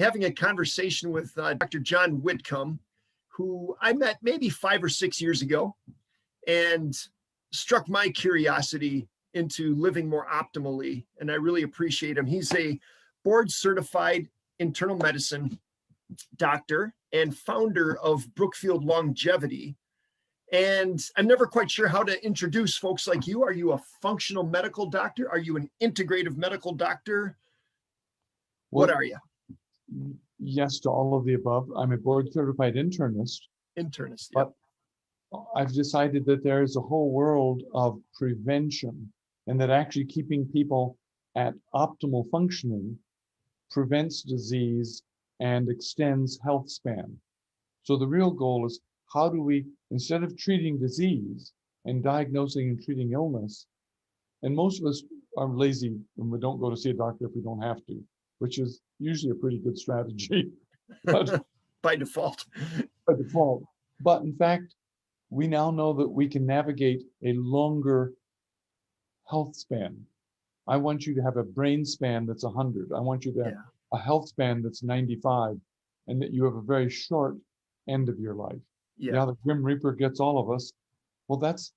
having a conversation with Dr. John Whitcomb, who I met maybe 5 or 6 years ago and struck my curiosity into living more optimally. And I really appreciate him. He's a board certified internal medicine doctor and founder of Brookfield Longevity. And I'm never quite sure how to introduce folks like you. Are you a functional medical doctor? Are you an integrative medical doctor? What are you? Yes to all of the above. I'm a board certified internist. Internist, yeah. But I've decided that there is a whole world of prevention, and that actually keeping people at optimal functioning prevents disease and extends health span. So the real goal is, how do we, instead of treating disease and diagnosing and treating illness, and most of us are lazy and we don't go to see a doctor if we don't have to, which is usually a pretty good strategy. But by default. By default. But in fact, we now know that we can navigate a longer health span. I want you to have a brain span that's 100. I want you to have a health span that's 95, and that you have a very short end of your life. Yeah, the Grim Reaper gets all of us. Well, that's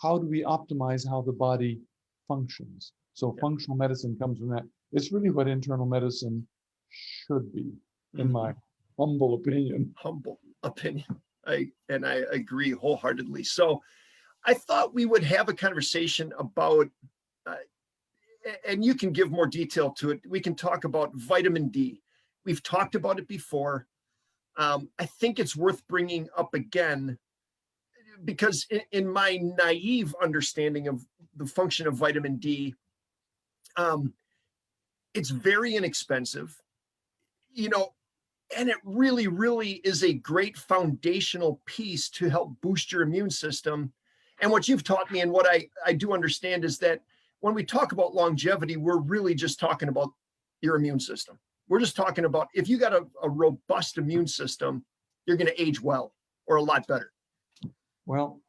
how do we optimize how the body functions? So functional medicine comes from that. It's really what internal medicine should be, in my humble opinion. Humble opinion. I agree wholeheartedly. So I thought we would have a conversation about, and you can give more detail to it. We can talk about vitamin D. We've talked about it before. I think it's worth bringing up again, because in my naive understanding of the function of vitamin D, it's very inexpensive, and it really, really is a great foundational piece to help boost your immune system. And what you've taught me, and what I do understand, is that when we talk about longevity, we're really just talking about your immune system. We're just talking about, if you got a robust immune system, you're going to age well, or a lot better. Well,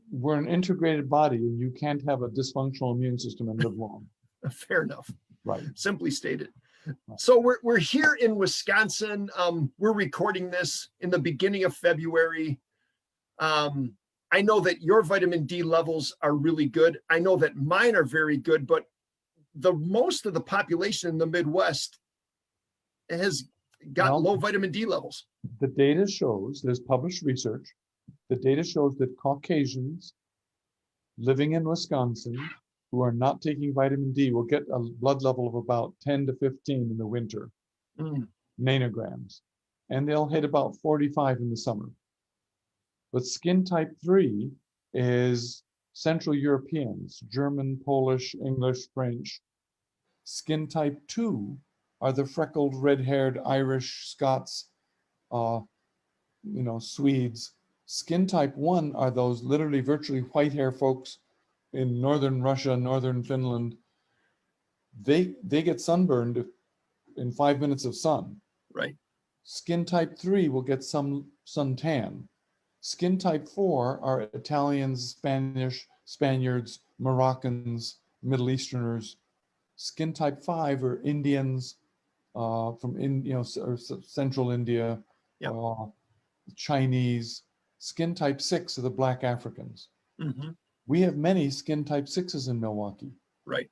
we're an integrated body, and you can't have a dysfunctional immune system and live long. Fair enough. Right. Simply stated. So we're here in Wisconsin. We're recording this in the beginning of February. I know that your vitamin D levels are really good. I know that mine are very good, but most of the population in the Midwest has got low vitamin D levels. The data shows, there's published research, the data shows that Caucasians living in Wisconsin who are not taking vitamin D will get a blood level of about 10 to 15 in the winter, nanograms, and they'll hit about 45 in the summer. But skin type 3 is Central Europeans, German, Polish, English, French. Skin type 2 are the freckled, red-haired Irish, Scots, Swedes. Skin type 1 are those literally virtually white hair folks in northern Russia, northern Finland. They get sunburned in 5 minutes of sun. Right. Skin type 3 will get some suntan. Skin type 4 are Italians, Spaniards, Moroccans, Middle Easterners. Skin type 5 are Indians from Central India, Chinese. Skin type 6 are the Black Africans. We have many skin type 6s in Milwaukee. Right.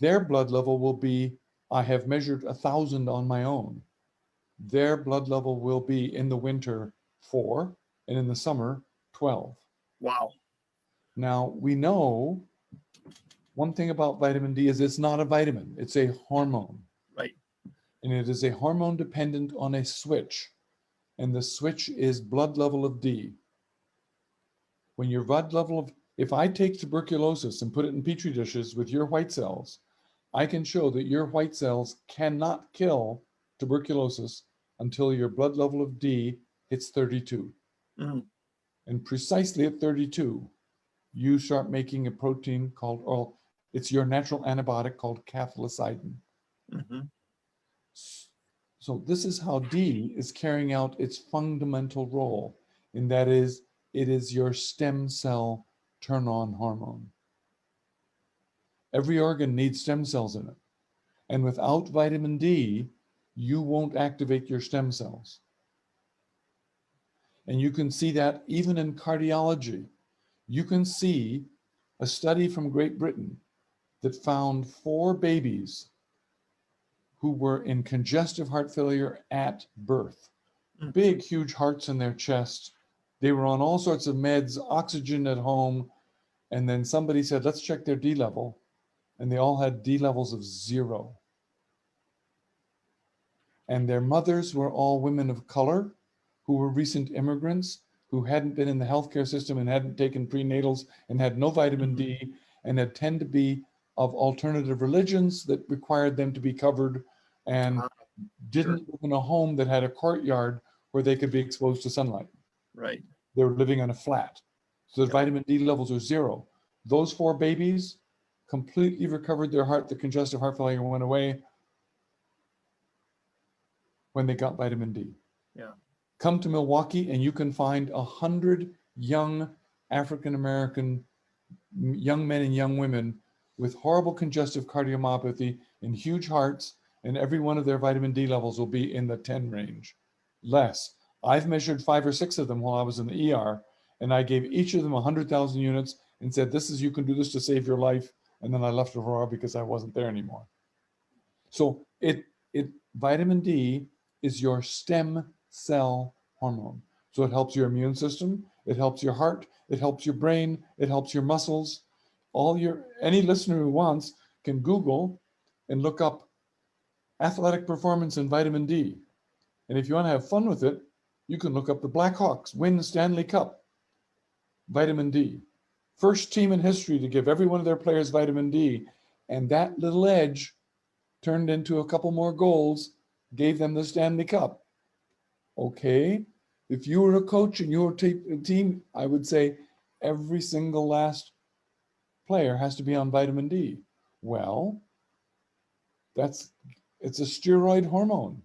Their blood level will be, I have measured 1,000 on my own. Their blood level will be in the winter 4, and in the summer 12. Wow. Now, we know one thing about vitamin D is it's not a vitamin, it's a hormone. Right. And it is a hormone dependent on a switch. And the switch is blood level of D. When your blood level of, if I take tuberculosis and put it in petri dishes with your white cells, I can show that your white cells cannot kill tuberculosis until your blood level of D hits 32. And precisely at 32, you start making a protein called, it's your natural antibiotic called cathelicidin. So this is how D is carrying out its fundamental role, and that is, it is your stem cell turn-on hormone. Every organ needs stem cells in it. And without vitamin D, you won't activate your stem cells. And you can see that even in cardiology. You can see a study from Great Britain that found 4 babies who were in congestive heart failure at birth. Big, huge hearts in their chest. They were on all sorts of meds, oxygen at home. And then somebody said, let's check their D level. And they all had D levels of 0. And their mothers were all women of color who were recent immigrants, who hadn't been in the healthcare system and hadn't taken prenatals and had no vitamin D, and had tend to be of alternative religions that required them to be covered, and didn't live in a home that had a courtyard where they could be exposed to sunlight. Right. They were living on a flat. So the vitamin D levels are 0. Those 4 babies completely recovered their heart. The congestive heart failure went away when they got vitamin D. Yeah. Come to Milwaukee and you can find 100 young African-American young men and young women with horrible congestive cardiomyopathy and huge hearts, and every one of their vitamin D levels will be in the 10 range, less. I've measured 5 or 6 of them while I was in the ER, and I gave each of them 100,000 units and said, you can do this to save your life. And then I left Aurora because I wasn't there anymore. So vitamin D is your stem cell hormone. So it helps your immune system, it helps your heart, it helps your brain, it helps your muscles. Any listener who wants can Google and look up athletic performance and vitamin D. And if you want to have fun with it, you can look up the Blackhawks win the Stanley Cup, vitamin D. First team in history to give every one of their players vitamin D. And that little edge turned into a couple more goals, gave them the Stanley Cup. Okay, if you were a coach and you were a team, I would say every single last player has to be on vitamin D. Well, it's a steroid hormone.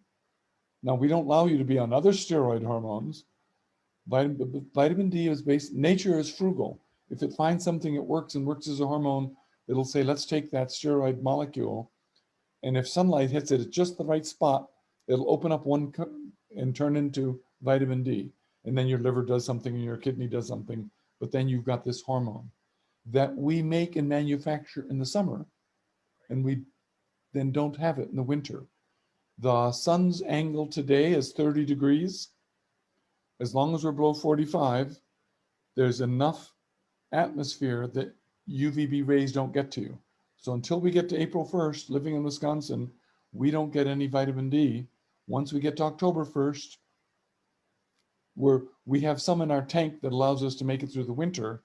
Now, we don't allow you to be on other steroid hormones. Vitamin D is nature is frugal. If it finds something that works and works as a hormone, it'll say, let's take that steroid molecule. And if sunlight hits it at just the right spot, it'll open up one and turn into vitamin D. And then your liver does something and your kidney does something. But then you've got this hormone that we make and manufacture in the summer, and we then don't have it in the winter. The sun's angle today is 30 degrees. As long as we're below 45, there's enough atmosphere that UVB rays don't get to you. So until we get to April 1st, living in Wisconsin, we don't get any vitamin D. Once we get to October 1st, we have some in our tank that allows us to make it through the winter,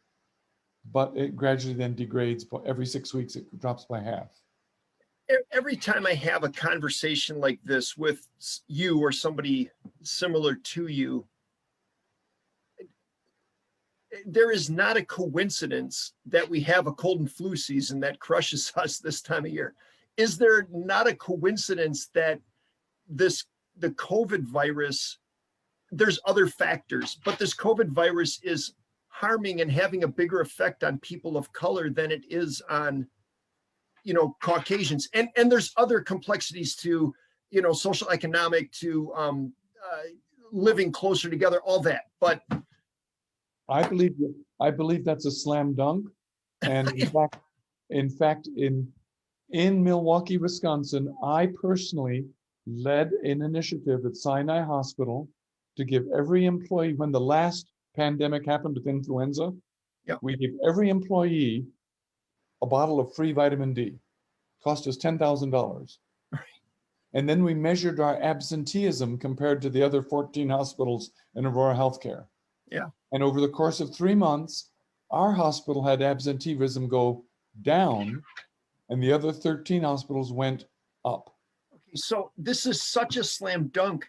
but it gradually then degrades. But every 6 weeks, it drops by half. Every time I have a conversation like this with you or somebody similar to you, there is not a coincidence that we have a cold and flu season that crushes us this time of year. Is there not a coincidence that the COVID virus, there's other factors, but this COVID virus is harming and having a bigger effect on people of color than it is on, Caucasians. And there's other complexities to, social, economic, to living closer together, all that. But I believe that's a slam dunk. And in fact, in Milwaukee, Wisconsin, I personally led an initiative at Sinai Hospital to give every employee, when the last pandemic happened with influenza, we gave every employee a bottle of free vitamin D. Cost us $10,000. And then we measured our absenteeism compared to the other 14 hospitals in Aurora Healthcare. Yeah. And over the course of 3 months, our hospital had absenteeism go down, and the other 13 hospitals went up. Okay, so this is such a slam dunk.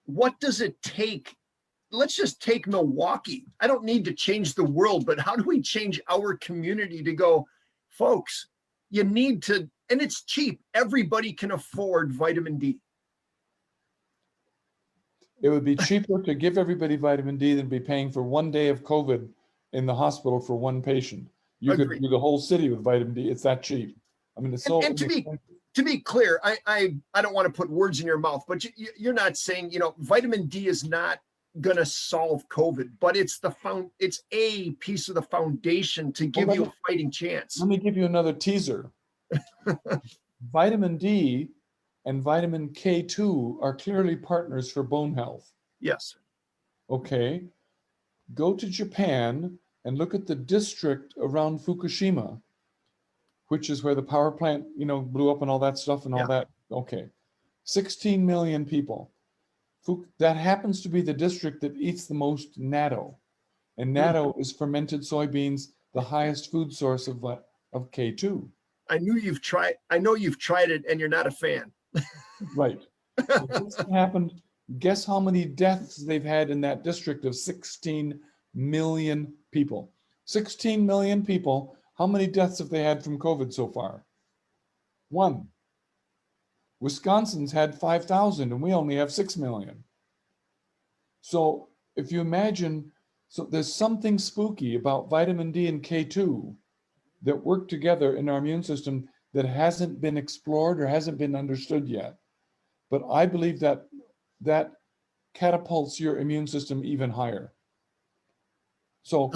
What does it take? Let's just take Milwaukee. I don't need to change the world, but how do we change our community to go, folks, you need to, and it's cheap. Everybody can afford vitamin D. It would be cheaper to give everybody vitamin D than be paying for 1 day of COVID in the hospital for one patient. You Agreed. could do the whole city with vitamin D. It's that cheap. I mean, it's so. And to to be clear, I don't want to put words in your mouth, but you're not saying, vitamin D is not going to solve COVID, but it's a piece of the foundation to give you a fighting chance. Let me give you another teaser. Vitamin D and vitamin K2 are clearly partners for bone health. Yes. Okay. Go to Japan and look at the district around Fukushima, which is where the power plant, blew up and all that stuff and all that. Okay. 16 million people. That happens to be the district that eats the most natto. And natto is fermented soybeans, the highest food source of K2. I know you've tried it and you're not a fan. Right. So this happened. Guess how many deaths they've had in that district of 16 million people? 16 million people. How many deaths have they had from COVID so far? 1. Wisconsin's had 5,000 and we only have 6 million. So if you imagine, so there's something spooky about vitamin D and K2 that work together in our immune system that hasn't been explored or hasn't been understood yet. But I believe that catapults your immune system even higher. So